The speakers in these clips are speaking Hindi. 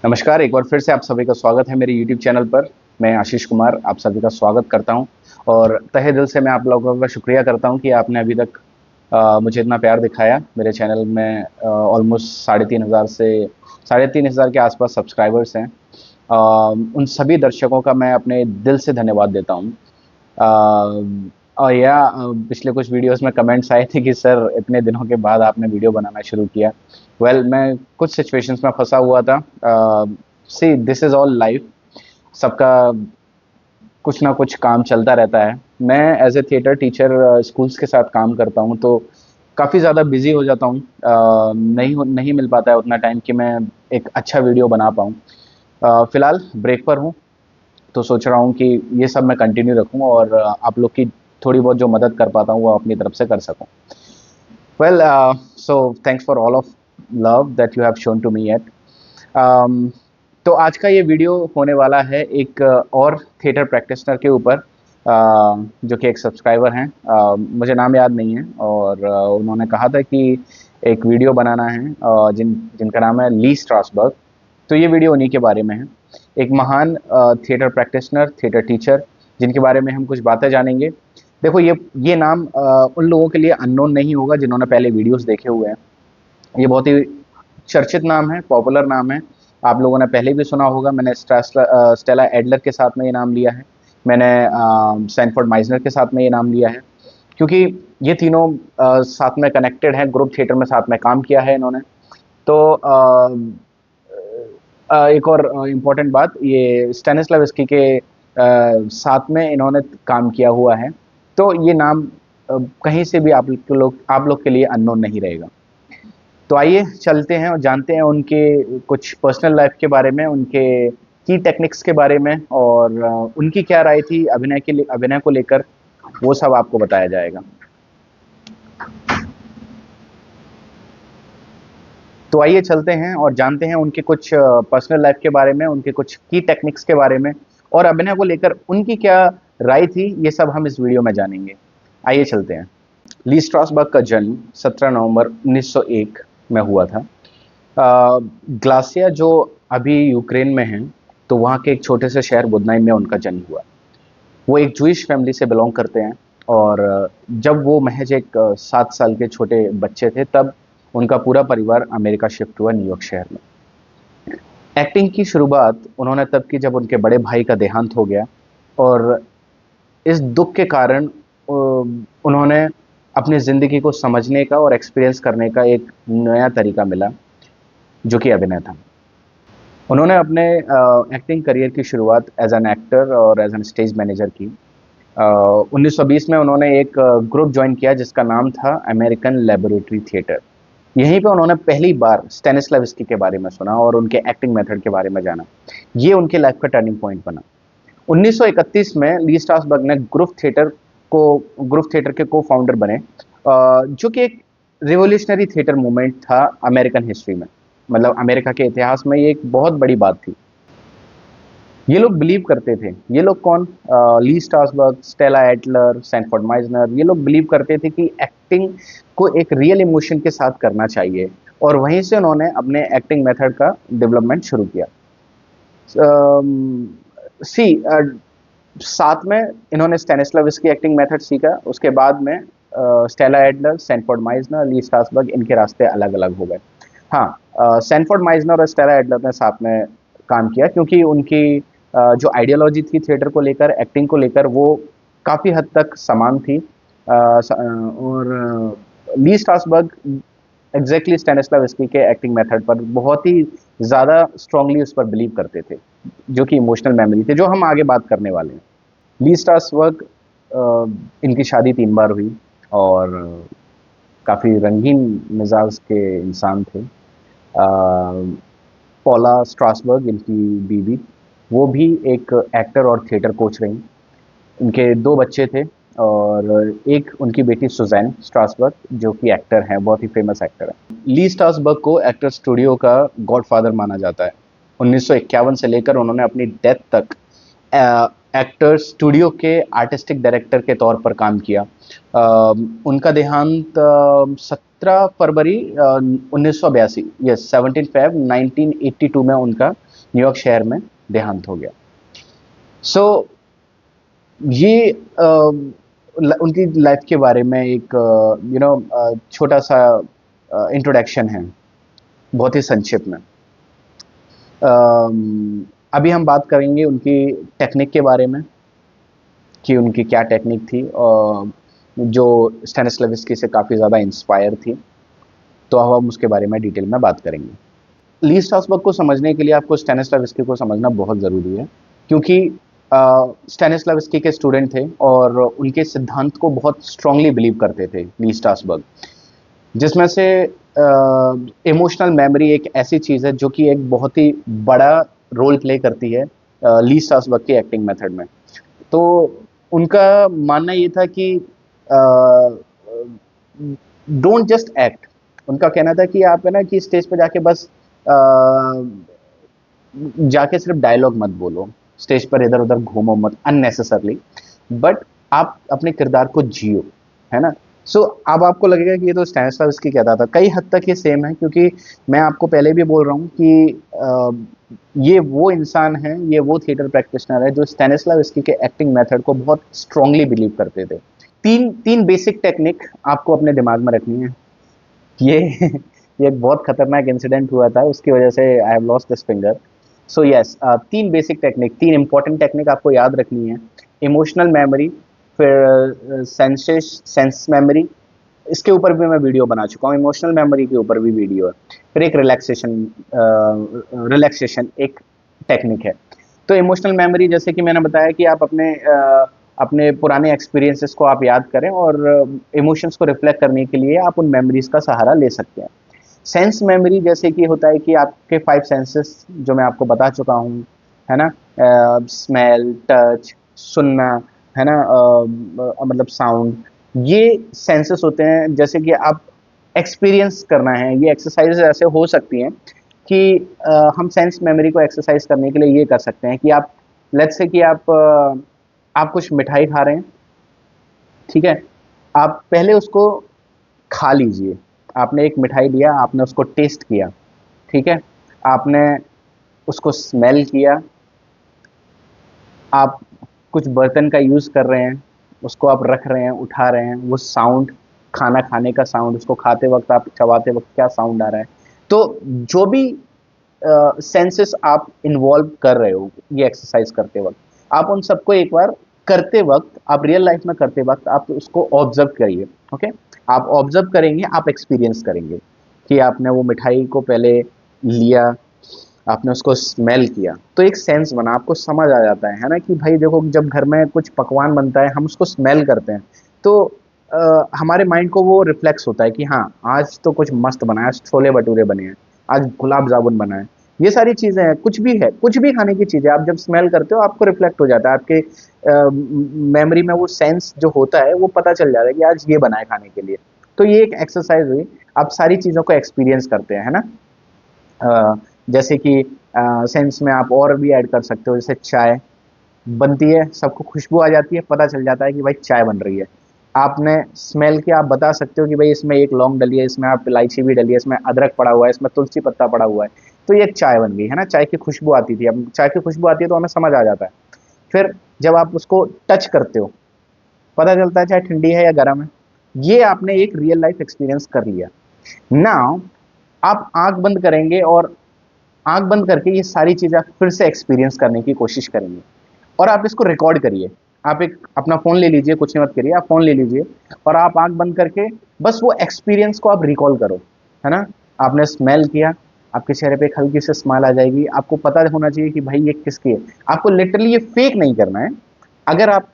नमस्कार, एक बार फिर से आप सभी का स्वागत है मेरे YouTube चैनल पर। मैं आशीष कुमार आप सभी का स्वागत करता हूं और तहे दिल से मैं आप लोगों का शुक्रिया करता हूं कि आपने अभी तक मुझे इतना प्यार दिखाया। मेरे चैनल में ऑलमोस्ट 3,500 के आसपास सब्सक्राइबर्स हैं। उन सभी दर्शकों का मैं अपने दिल से धन्यवाद देता हूं। और पिछले कुछ वीडियोस में कमेंट्स आए थे कि सर इतने दिनों के बाद आपने वीडियो बनाना शुरू किया। मैं कुछ सिचुएशंस में फंसा हुआ था। See this is all life. सबका कुछ ना कुछ काम चलता रहता है। मैं as a theatre teacher schools के साथ काम करता हूँ, तो काफ़ी ज़्यादा बिजी हो जाता हूँ। नहीं मिल पाता है उतना टाइम कि मैं एक अच्छा वीडियो बना पाऊँ। फ़िलहाल ब्रेक पर हूँ, तो सोच रहा हूँ कि ये सब मैं कंटिन्यू रखूँ और आप लोग की थोड़ी बहुत जो मदद कर पाता हूँ वो अपनी तरफ से कर सकूँ। Well, so thanks for all of love that you have shown to me at. तो आज का ये वीडियो होने वाला है एक और थिएटर प्रैक्टिशनर के ऊपर, जो कि एक सब्सक्राइबर हैं। मुझे नाम याद नहीं है और उन्होंने कहा था कि एक वीडियो बनाना है, जिनका नाम है ली स्ट्रासबर्ग। तो ये वीडियो उन्हीं के बारे में है। एक महान थिएटर प्रैक्टिशनर, थिएटर टीचर, जिनके बारे में हम कुछ बातें जानेंगे। देखो, ये नाम उन लोगों के लिए अननोन नहीं होगा जिन्होंने पहले वीडियोस देखे हुए हैं। ये बहुत ही चर्चित नाम है, पॉपुलर नाम है। आप लोगों ने पहले भी सुना होगा। मैंने स्टेला एडलर के साथ में ये नाम लिया है। मैंने सैनफोर्ड माइजनर के साथ में ये नाम लिया है, क्योंकि ये तीनों साथ में कनेक्टेड हैं। ग्रुप थिएटर में साथ में काम किया है इन्होंने। तो एक और इम्पोर्टेंट बात, ये स्टैनिस्लाविस्की के साथ में इन्होंने काम किया हुआ है। तो ये नाम कहीं से भी आप लोग के लिए अननोन नहीं रहेगा। तो आइए चलते हैं और जानते हैं उनके कुछ पर्सनल लाइफ के बारे में, उनके की टेक्निक्स के बारे में, और उनकी क्या राय थी अभिनय को लेकर, वो सब आपको बताया जाएगा। तो आइए चलते हैं और जानते हैं उनके कुछ पर्सनल लाइफ के बारे में, उनके कुछ की टेक्निक्स के बारे में, और अभिनय को लेकर उनकी क्या राय थी। ये सब हम इस वीडियो में जानेंगे। आइए चलते हैं। ली स्ट्रासबर्ग का जन्म 17 नवंबर 1901 में हुआ था। ग्लासिया, जो अभी यूक्रेन में है, तो वहाँ के एक छोटे से शहर बुदनाई में उनका जन्म हुआ। वो एक जूइश फैमिली से बिलोंग करते हैं, और जब वो महज एक 7 साल के छोटे बच्चे थे, तब उनका पूरा परिवार अमेरिका शिफ्ट हुआ, न्यूयॉर्क शहर में। एक्टिंग की शुरुआत उन्होंने तब की जब उनके बड़े भाई का देहांत हो गया, और इस दुख के कारण उन्होंने अपनी ज़िंदगी को समझने का और एक्सपीरियंस करने का एक नया तरीका मिला, जो कि अभिनय था। उन्होंने अपने एक्टिंग करियर की शुरुआत एज एन एक्टर और एज एन स्टेज मैनेजर की। 1920 में उन्होंने एक ग्रुप ज्वाइन किया जिसका नाम था अमेरिकन लेबोरेटरी थिएटर। यहीं पे उन्होंने पहली बार स्टैनिस्लाविस्की के बारे में सुना और उनके एक्टिंग मेथड के बारे में जाना। ये उनके लाइफ का टर्निंग पॉइंट बना। 1931 में ली स्ट्रासबर्ग ने ग्रुप थिएटर के को फाउंडर बने, जो कि एक रिवोल्यूशनरी थिएटर मूवमेंट था अमेरिकन हिस्ट्री में। मतलब अमेरिका के इतिहास में ये एक बहुत बड़ी बात थी। ये लोग बिलीव करते थे, ये लोग कौन, Lee Strasberg, Stella Adler, Sanford Meisner, ये लोग बिलीव करते थे कि एक्टिंग को एक रियल इमोशन के साथ करना चाहिए, और वहीं से उन्होंने अपने एक्टिंग मेथड का डेवलपमेंट शुरू किया। सी साथ में इन्होंने स्टैनिस्लाविस्की एक्टिंग मेथड सीखा। उसके बाद में Stella Adler, Sanford Meisner, Lee Strasberg, इनके रास्ते अलग अलग हो गए। हाँ, सैनफोर्ड माइजनर और स्टेला एडलर ने साथ में काम किया, क्योंकि उनकी जो आइडियोलॉजी थी थिएटर को लेकर, एक्टिंग को लेकर, वो काफ़ी हद तक समान थी। और ली स्ट्रासबर्ग एग्जैक्टली स्टैनिस्लाविस्की के एक्टिंग मेथड पर बहुत ही ज़्यादा स्ट्रांगली उस पर बिलीव करते थे, जो कि इमोशनल मेमोरी थे, जो हम आगे बात करने वाले हैं। ली स्ट्रासबर्ग, इनकी शादी 3 बार हुई, और काफ़ी रंगीन मिजाज के इंसान थे। पॉला स्ट्रासबर्ग, इनकी बीवी, वो भी एक एक्टर और थिएटर कोच रहीं। उनके 2 बच्चे थे, और एक उनकी बेटी सुजैन स्ट्रासबर्ग, जो कि एक्टर हैं, बहुत ही फेमस एक्टर हैं। ली स्ट्रासबर्ग को एक्टर स्टूडियो का गॉडफादर माना जाता है। 1951 से लेकर उन्होंने अपनी डेथ तक एक्टर स्टूडियो के आर्टिस्टिक डायरेक्टर के तौर पर काम किया। उनका देहांत 17 फरवरी 1982, यस 17 फेब 1982 में उनका न्यूयॉर्क शहर में देहांत हो गया। सो ये उनकी लाइफ के बारे में एक छोटा सा इंट्रोडक्शन है, बहुत ही संक्षिप्त में। अभी हम बात करेंगे उनकी टेक्निक के बारे में कि उनकी क्या टेक्निक थी, और जो स्टैनिस्लाविस्की से काफ़ी ज़्यादा इंस्पायर थी। तो अब हम उसके बारे में डिटेल में बात करेंगे। ली स्ट्रासबर्ग को समझने के लिए आपको स्टैनिस्लाविस्की को समझना बहुत ज़रूरी है, क्योंकि स्टैनिस्लाविस्की के स्टूडेंट थे और उनके सिद्धांत को बहुत स्ट्रांगली बिलीव करते थे ली स्ट्रासबर्ग, जिसमें से इमोशनल मेमोरी एक ऐसी चीज़ है जो कि एक बहुत ही बड़ा रोल प्ले करती है ली स्ट्रासबर्ग की एक्टिंग मेथड में। तो उनका मानना ये था कि डोंट जस्ट एक्ट। उनका कहना था कि आप है ना कि स्टेज पे जाके बस जाके सिर्फ डायलॉग मत बोलो, स्टेज पर इधर उधर घूमो मत अननेसेसरली, बट आप अपने किरदार को जियो, है ना। सो अब आपको लगेगा कि ये तो स्टैनिस्लाविस्की कहता था, कई हद तक ये सेम है, क्योंकि मैं आपको पहले भी बोल रहा हूँ कि ये वो इंसान है, ये वो थिएटर प्रैक्टिशनर है जो स्टैनिस्लाविस्की के एक्टिंग मेथड को बहुत स्ट्रांगली बिलीव करते थे। तीन तीन बेसिक टेक्निक आपको अपने दिमाग में रखनी है। ये ये एक बहुत खतरनाक इंसिडेंट हुआ था, उसकी वजह से I have lost this finger. So yes, तीन बेसिक टेक्निक, तीन इंपॉर्टेंट टेक्निक आपको याद रखनी है। इमोशनल मेमोरी, फिर सेंस मेमोरी, इसके ऊपर भी मैं वीडियो बना चुका हूँ, इमोशनल मेमोरी के ऊपर भी वीडियो है। फिर एक रिलैक्सेशन एक टेक्निक है। तो इमोशनल मेमोरी, जैसे कि मैंने बताया कि आप अपने पुराने एक्सपीरियंसेस को आप याद करें और इमोशंस को रिफ्लेक्ट करने के लिए आप उन मेमोरीज का सहारा ले सकते हैं। सेंस मेमोरी जैसे कि होता है कि आपके 5 सेंसेस जो मैं आपको बता चुका हूँ, है ना, स्मेल, टच, सुनना, है ना, मतलब साउंड, ये सेंसेस होते हैं। जैसे कि आप एक्सपीरियंस करना है, ये एक्सरसाइज ऐसे हो सकती हैं कि हम सेंस मेमोरी को एक्सरसाइज करने के लिए ये कर सकते हैं कि आप लेट्स से कि आप कुछ मिठाई खा रहे हैं, ठीक है, आप पहले उसको खा लीजिए। आपने एक मिठाई लिया, आपने उसको टेस्ट किया, ठीक है, आपने उसको स्मेल किया, आप कुछ बर्तन का यूज़ कर रहे हैं, उसको आप रख रहे हैं, उठा रहे हैं, वो साउंड, खाना खाने का साउंड, उसको खाते वक्त, आप चबाते वक्त क्या साउंड आ रहा है। तो जो भी सेंसेस आप इन्वॉल्व कर रहे हो ये एक्सरसाइज करते वक्त, आप उन सबको एक बार करते वक्त, आप रियल लाइफ में करते वक्त आप उसको ऑब्जर्व करिए। ओके, आप ऑब्जर्व करेंगे, आप एक्सपीरियंस करेंगे कि आपने वो मिठाई को पहले लिया, आपने उसको स्मेल किया, तो एक सेंस बना, आपको समझ आ जाता है ना कि भाई देखो, जब घर में कुछ पकवान बनता है हम उसको स्मेल करते हैं, तो हमारे माइंड को वो रिफ्लेक्स होता है कि हाँ, आज तो कुछ मस्त बना है, आज छोले भटूरे बने हैं, आज गुलाब जामुन बना है। ये सारी चीजें हैं, कुछ भी है, कुछ भी खाने की चीजें आप जब स्मेल करते हो आपको रिफ्लेक्ट हो जाता है, आपके मेमोरी में वो सेंस जो होता है वो पता चल जाता है कि आज ये बना है खाने के लिए। तो ये एक एक्सरसाइज हुई, आप सारी चीजों को एक्सपीरियंस करते हैं, है ना। जैसे कि सेंस में आप और भी ऐड कर सकते हो, जैसे चाय बनती है, सबको खुशबू आ जाती है, पता चल जाता है कि भाई चाय बन रही है। आपने स्मेल किया, आप बता सकते हो कि भाई इसमें एक लौंग डली है, इसमें आप इलायची भी डली है, इसमें अदरक पड़ा हुआ है, इसमें तुलसी पत्ता पड़ा हुआ है, तो ये चाय बन गई, है ना। चाय की खुशबू आती थी, अब चाय की खुशबू आती है तो हमें समझ आ जाता है। फिर जब आप उसको टच करते हो, पता चलता है चाहे ठंडी है या गर्म है। ये आपने एक रियल लाइफ एक्सपीरियंस कर लिया। नाउ आप आंख बंद करेंगे और आंख बंद करके ये सारी चीजें आप फिर से एक्सपीरियंस करने की कोशिश करेंगे, और आप इसको रिकॉर्ड करिए। आप एक अपना फोन ले लीजिए, कुछ नहीं मत करिए, आप फोन ले लीजिए और आप आंख बंद करके बस वो एक्सपीरियंस को आप रिकॉल करो, है ना। आपने स्मेल किया, आपके चेहरे पे एक हल्की सी स्माइल आ जाएगी, आपको पता होना चाहिए कि भाई ये किसकी है। आपको लिटरली ये फेक नहीं करना है। अगर आप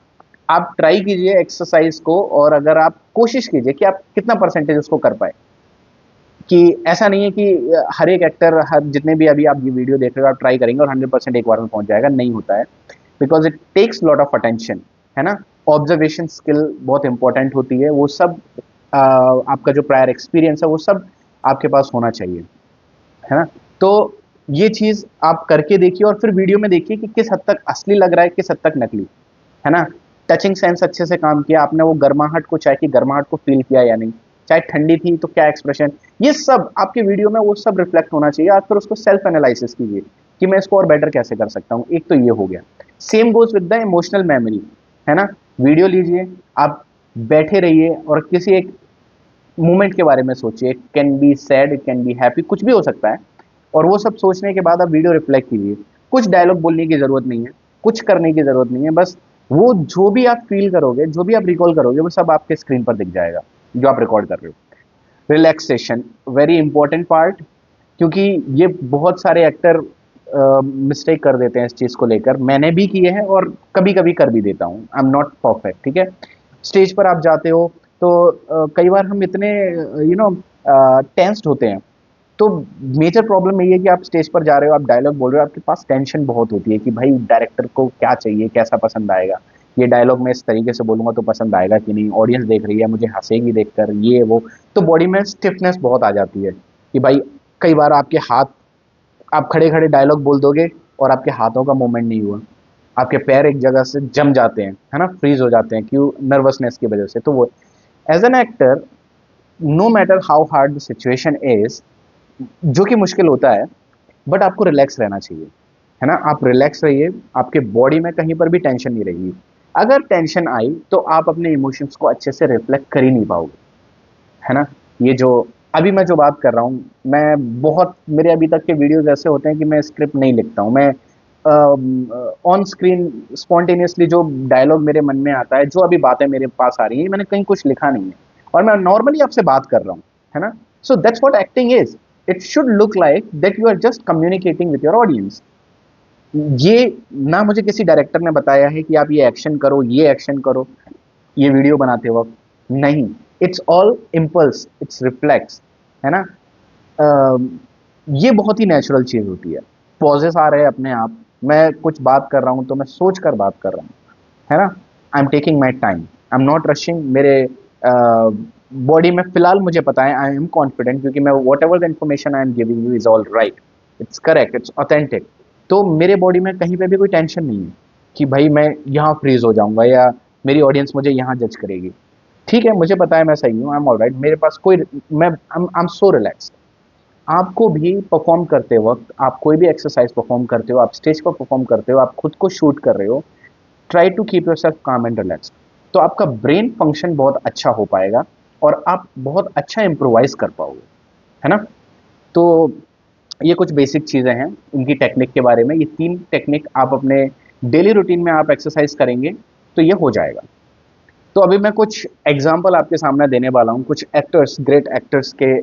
ट्राई कीजिए एक्सरसाइज को, और अगर आप कोशिश कीजिए कि आप कितना परसेंटेज उसको कर पाए, कि ऐसा नहीं है कि हर एक एक्टर, हर जितने भी अभी आप ये वीडियो देख रहे हो आप ट्राई करेंगे और 100% एक बार में पहुंच जाएगा, नहीं होता है, because it takes lot of attention, है ना। ऑब्जर्वेशन स्किल बहुत इंपॉर्टेंट होती है, वो सब आपका जो प्रायर एक्सपीरियंस है वो सब आपके पास होना चाहिए, है ना। तो ये चीज आप करके देखिए और फिर वीडियो में देखिए कि किस हद तक असली लग रहा है, किस हद तक नकली, है ना। टचिंग सेंस अच्छे से काम किया आपने, वो गर्माहट को, चाय की गर्माहट को फील किया या नहीं, चाहे ठंडी थी तो क्या एक्सप्रेशन, ये सब आपके वीडियो में वो सब रिफ्लेक्ट होना चाहिए। आप फिर उसको सेल्फ एनालिसिस कीजिए कि मैं इसको और बेटर कैसे कर सकता हूँ। एक तो ये हो गया। Same goes with the emotional memory, है ना। वीडियो लीजिए, आप बैठे रहिए और किसी एक मोमेंट के बारे में सोचिए। Can be sad, can be happy, कुछ भी हो सकता है। और वो सब सोचने के बाद आप वीडियो रिफ्लेक्ट कीजिए। कुछ डायलॉग बोलने की जरूरत नहीं है, कुछ करने की जरूरत नहीं है, बस वो जो भी आप फील करोगे, जो भी आप रिकॉल करोगे, वो सब आपके स्क्रीन पर दिख जाएगा जो आप रिकॉर्ड कर रहे हो। रिलैक्सेशन, वेरी इंपॉर्टेंट पार्ट, क्योंकि ये बहुत सारे एक्टर मिस्टेक कर देते हैं इस चीज को लेकर। मैंने भी किए हैं और कभी कभी कर भी देता हूँ। आई एम नॉट परफेक्ट, ठीक है। स्टेज पर आप जाते हो तो कई बार हम इतने टेंस्ड होते हैं। तो मेजर प्रॉब्लम यही है कि आप स्टेज पर जा रहे हो, आप डायलॉग बोल रहे हो, आपके पास टेंशन बहुत होती है कि भाई डायरेक्टर को क्या चाहिए, कैसा पसंद आएगा, ये डायलॉग मैं इस तरीके से बोलूंगा तो पसंद आएगा कि नहीं, ऑडियंस देख रही है, मुझे हंसेगी देखकर, ये वो। तो बॉडी में स्टिफनेस बहुत आ जाती है कि भाई कई बार आपके हाथ, आप खड़े खड़े डायलॉग बोल दोगे और आपके हाथों का मूवमेंट नहीं हुआ, आपके पैर एक जगह से जम जाते हैं, है ना, फ्रीज हो जाते हैं, क्यों, नर्वसनेस की वजह से। तो वो as an actor, no matter how hard the situation is, जो कि मुश्किल होता है, बट आपको रिलैक्स रहना चाहिए, है ना। आप रिलैक्स रहिए, आपके बॉडी में कहीं पर भी टेंशन नहीं रहेगी। अगर टेंशन आई तो आप अपने इमोशंस को अच्छे से रिफ्लेक्ट कर ही नहीं पाओगे, है ना। ये जो अभी मैं जो बात कर रहा हूँ, मैं बहुत, मेरे अभी तक के वीडियोस ऐसे होते हैं कि मैं स्क्रिप्ट नहीं लिखता हूँ। मैं ऑन स्क्रीन स्पॉन्टेनियसली जो डायलॉग मेरे मन में आता है, जो अभी बातें मेरे पास आ रही हैं, मैंने कहीं कुछ लिखा नहीं है और मैं नॉर्मली आपसे बात कर रहा हूँ, है ना। So that's what acting is. It should look like that you are just communicating with your audience. ये ना मुझे किसी डायरेक्टर ने बताया है कि आप ये एक्शन करो, ये एक्शन करो, ये वीडियो बनाते वक्त, नहीं। It's all impulse, it's reflex, है ना। अम, ये बहुत ही नेचुरल चीज होती है। पॉजेस आ रहे हैं अपने आप, मैं कुछ बात कर रहा हूं तो मैं सोच कर बात कर रहा हूँ, है ना। I am taking my time, I am not rushing. मेरे बॉडी में फिलहाल मुझे पता है, आई एम कॉन्फिडेंट, क्योंकि मैं what ever the information I am giving you is all right, it's correct, it's authentic. तो मेरे बॉडी में कहीं पे भी कोई टेंशन नहीं है कि भाई मैं यहाँ फ्रीज हो जाऊंगा या मेरी ऑडियंस मुझे यहाँ जज करेगी। ठीक है, मुझे पता है मैं सही हूँ, आई एम ऑल राइट, मेरे पास कोई, मैं आई एम सो रिलैक्स्ड। आपको भी परफॉर्म करते वक्त, आप कोई भी एक्सरसाइज परफॉर्म करते हो, आप स्टेज पर परफॉर्म करते हो, आप खुद को शूट कर रहे हो, try to keep yourself calm and relax. तो आपका ब्रेन फंक्शन बहुत अच्छा हो पाएगा और आप बहुत अच्छा इम्प्रोवाइज कर पाओगे, है ना। तो ये कुछ बेसिक चीज़ें हैं इनकी टेक्निक के बारे में। ये 3 टेक्निक आप अपने डेली रूटीन में आप एक्सरसाइज करेंगे तो ये हो जाएगा। तो अभी मैं कुछ एग्जाम्पल आपके सामने देने वाला हूँ, कुछ एक्टर्स, ग्रेट एक्टर्स के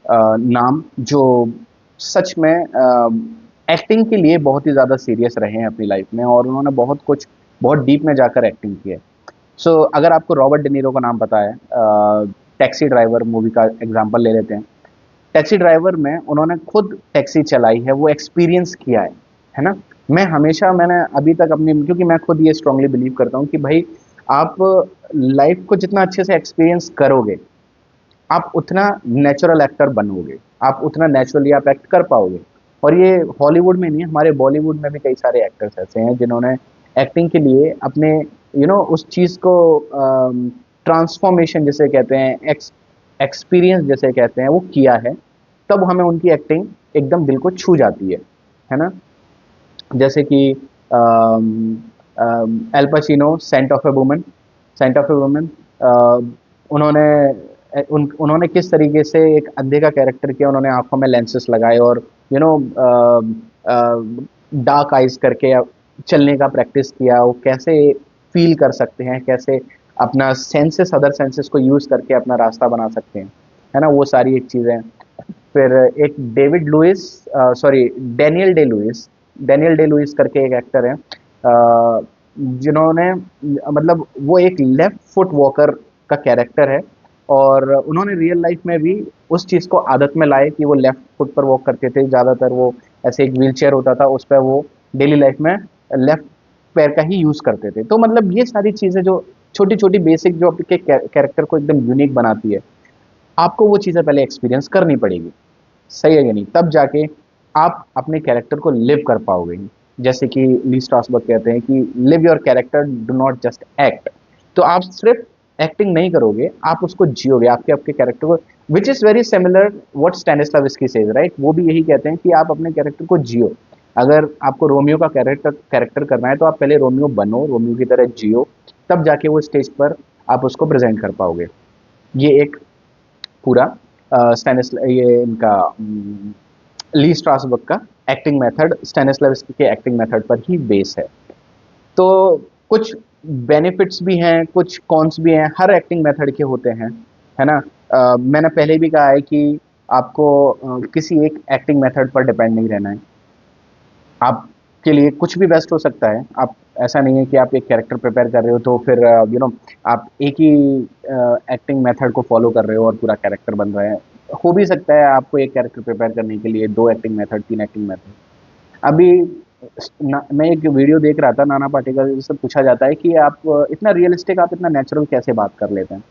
नाम, जो सच में एक्टिंग के लिए बहुत ही ज़्यादा सीरियस रहे हैं अपनी लाइफ में और उन्होंने बहुत कुछ, बहुत डीप में जाकर एक्टिंग की है। सो अगर आपको रॉबर्ट डिनीरो का नाम पता है, टैक्सी ड्राइवर मूवी का एग्जाम्पल ले लेते हैं। टैक्सी ड्राइवर में उन्होंने खुद टैक्सी चलाई है, वो एक्सपीरियंस किया है ना। मैं हमेशा, मैंने अभी तक अपनी, क्योंकि मैं खुद ये स्ट्रांगली बिलीव करता हूँ कि भाई आप लाइफ को जितना अच्छे से एक्सपीरियंस करोगे, आप उतना नेचुरल एक्टर बनोगे, आप उतना नेचुरली आप एक्ट कर पाओगे। और ये हॉलीवुड में नहीं, हमारे बॉलीवुड में भी कई सारे एक्टर्स ऐसे हैं जिन्होंने एक्टिंग के लिए अपने उस चीज़ को ट्रांसफॉर्मेशन जिसे कहते हैं, एक्सपीरियंस जिसे कहते हैं, वो किया है। तब हमें उनकी एक्टिंग एकदम दिल को छू जाती है ना। जैसे कि Al Pacino, Scent of a Woman, Scent of a Woman, उन्होंने उन्होंने किस तरीके से एक अंधे का कैरेक्टर किया। उन्होंने आंखों में लेंसेस लगाए और यू नो डार्क आइज करके चलने का प्रैक्टिस किया। वो कैसे फील कर सकते हैं, कैसे अपना सेंसेस, अदर सेंसेस को यूज करके अपना रास्ता बना सकते हैं, है ना। वो सारी एक चीज़ें। फिर एक David Louis, sorry, Daniel Day Lewis, Daniel Day Lewis करके एक एक्टर है, जिन्होंने, मतलब वो एक लेफ्ट फुट वॉकर का कैरेक्टर है और उन्होंने रियल लाइफ में भी उस चीज़ को आदत में लाए कि वो लेफ्ट फुट पर वॉक करते थे ज़्यादातर। वो ऐसे एक व्हील चेयर होता था, उस पर वो डेली लाइफ में लेफ्ट पैर का ही यूज़ करते थे। तो मतलब ये सारी चीज़ें जो छोटी छोटी बेसिक, जो आपके कैरेक्टर को एकदम यूनिक बनाती है, आपको वो चीज़ें पहले एक्सपीरियंस करनी पड़ेगी। सही है कि नहीं? तब जाके आप अपने कैरेक्टर को लिव कर पाओगे। जैसे कि ली स्ट्रासबर्ग कहते हैं कि live your character, do not just act. तो आप सिर्फ एक्टिंग नहीं करोगे, आप उसको जियोगे, आपके आपके कैरेक्टर को, which is very similar what Stanislavski says, right? वो भी यही कहते हैं कि आप अपने कैरेक्टर को जियो। अगर आपको रोमियो का कैरेक्टर कैरेक्टर करना है तो आप पहले रोमियो बनो, रोमियो की तरह जियो, तब जाके वो स्टेज पर आप उसको प्रेजेंट कर पाओगे। ये एक पूरा स्टैनिस ये इनका ली स्ट्रासबर्ग का एक्टिंग मेथड स्टैनिस्लाविस्की के एक्टिंग मेथड पर ही बेस है। तो कुछ बेनिफिट्स भी हैं, कुछ कॉन्स भी हैं, हर एक्टिंग मेथड के होते हैं, है ना? मैंने पहले भी कहा है कि आपको किसी एक एक्टिंग मेथड पर डिपेंड नहीं रहना है। आपके लिए कुछ भी बेस्ट हो सकता है। आप, ऐसा नहीं है कि आप एक कैरेक्टर प्रिपेयर कर रहे हो तो फिर आप एक ही एक्टिंग मेथड को फॉलो कर रहे हो और पूरा कैरेक्टर बन रहा है। हो भी सकता है आपको एक कैरेक्टर प्रिपेयर करने के लिए 2 एक्टिंग मेथड, 3 एक्टिंग मेथड। अभी मैं एक वीडियो देख रहा था, नाना पाटेकर से पूछा जाता है कि आप इतना रियलिस्टिक, आप इतना नेचुरल कैसे बात कर लेते हैं?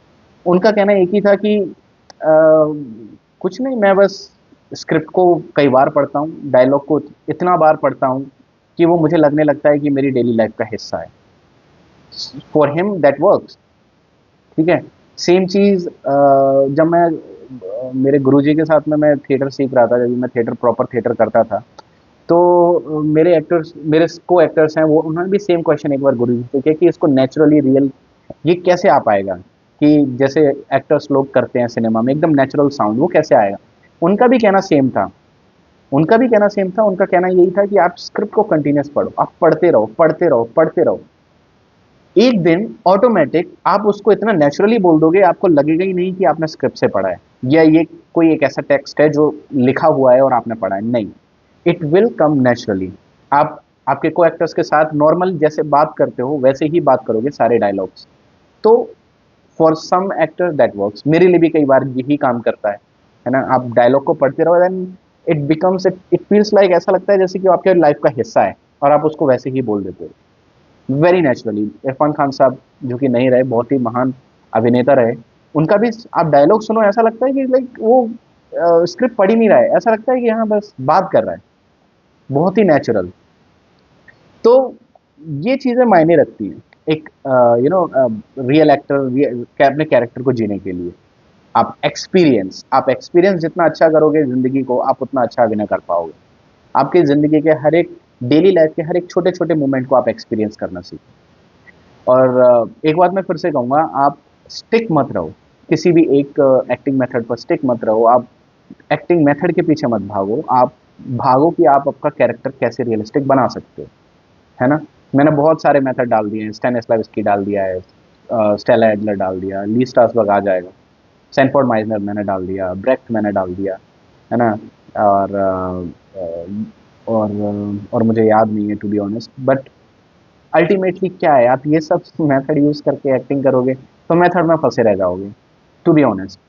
उनका कहना एक ही था कि कुछ नहीं, मैं बस स्क्रिप्ट को कई बार पढ़ता हूँ, डायलॉग को इतना बार पढ़ता हूँ कि वो मुझे लगने लगता है कि मेरी डेली लाइफ का हिस्सा है। For him that works. ठीक है। सेम चीज जब मैं मेरे गुरुजी के साथ में मैं थिएटर सीख रहा था, जब मैं थिएटर प्रॉपर थिएटर करता था, तो मेरे एक्टर्स, मेरे को एक्टर्स हैं, वो उन्होंने भी सेम क्वेश्चन एक बार गुरुजी से किया कि इसको नेचुरली रियल ये कैसे आ पाएगा, कि जैसे एक्टर्स लोग करते हैं सिनेमा में एकदम नेचुरल साउंड, वो कैसे आएगा? उनका भी कहना सेम था। उनका कहना यही था कि आप स्क्रिप्ट को कंटिन्यूस पढ़ो, आप पढ़ते रहो, पढ़ते रहो, पढ़ते रहो। एक दिन ऑटोमेटिक आप उसको इतना नेचुरली बोल दोगे, आपको लगेगा ही नहीं कि आपने स्क्रिप्ट से पढ़ा है, या ये कोई एक ऐसा टेक्स्ट है जो लिखा हुआ है और आपने पढ़ा है। नहीं, इट विल कम नेचुरली। आप आपके को एक्टर्स के साथ नॉर्मल जैसे बात करते हो वैसे ही बात करोगे सारे डायलॉग्स। तो for some actor that works, मेरे लिए भी कई बार यही काम करता है ना? आप डायलॉग को पढ़ते रहो, then it becomes, it feels like, ऐसा लगता है जैसे कि वो आपके लाइफ का हिस्सा है और आप उसको वैसे ही बोल देते हो वेरी नेचुरली। इरफान खान साहब, जो कि नहीं रहे, बहुत ही महान अभिनेता रहे, उनका भी आप डायलॉग सुनो, ऐसा लगता है कि लाइक वो स्क्रिप्ट पढ़ ही नहीं रहा है, ऐसा लगता है कि हाँ बस बात कर रहा है, बहुत ही नेचुरल। तो ये चीजें मायने रखती हैं एक रियल एक्टर अपने कैरेक्टर को जीने के लिए। आप एक्सपीरियंस जितना अच्छा करोगे जिंदगी को, आप उतना अच्छा अभिनय कर पाओगे। आपकी जिंदगी के हर एक डेली लाइफ के हर एक छोटे छोटे मोमेंट को आप एक्सपीरियंस करना सीखो। और एक बात मैं फिर से कहूंगा, आप स्टिक मत रहो, किसी भी एक एक्टिंग मेथड पर स्टिक मत रहो। आप एक्टिंग मेथड के पीछे मत भागो, आप भागो कि आप आपका कैरेक्टर कैसे रियलिस्टिक बना सकते हो, है ना? मैंने बहुत सारे मेथड डाल दिए हैं, स्टैनिस्लाविस्की डाल दिया है, स्टेला एडलर डाल दिया, ली स्ट्रासबर्ग आ जाएगा, सैनफोर्ड माइजनर मैंने डाल दिया, ब्रेक्ट मैंने डाल दिया, है ना? और और मुझे याद नहीं है to be honest, but ultimately क्या है, आप ये सब मेथड यूज करके एक्टिंग करोगे तो मेथड में फंसे रह जाओगे। टू बी ऑनेस्ट,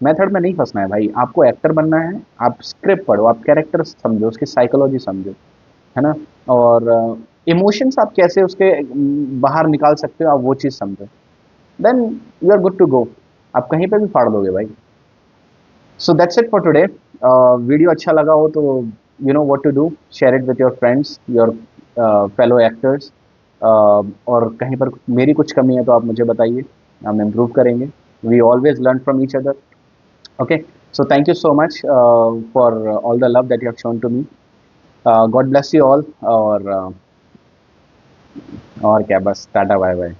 मेथड में नहीं फंसना है भाई, आपको एक्टर बनना है। आप स्क्रिप्ट पढ़ो, आप कैरेक्टर समझो, उसकी साइकोलॉजी समझो, है ना? और इमोशंस आप कैसे उसके बाहर निकाल सकते हो, आप वो चीज़ समझो, then you are good to go. आप कहीं पे भी फाड़ दोगे भाई। So that's it for today. Video अच्छा लगा हो तो you know what to do, share it with your friends, your fellow actors. और कहीं पर मेरी कुछ कमी है तो आप मुझे बताइए, हम इम्प्रूव करेंगे। We always learn from each other. Okay, so thank you so much for all the love that you have shown to me. God bless you all. और क्या, बस टाटा बाय बाय।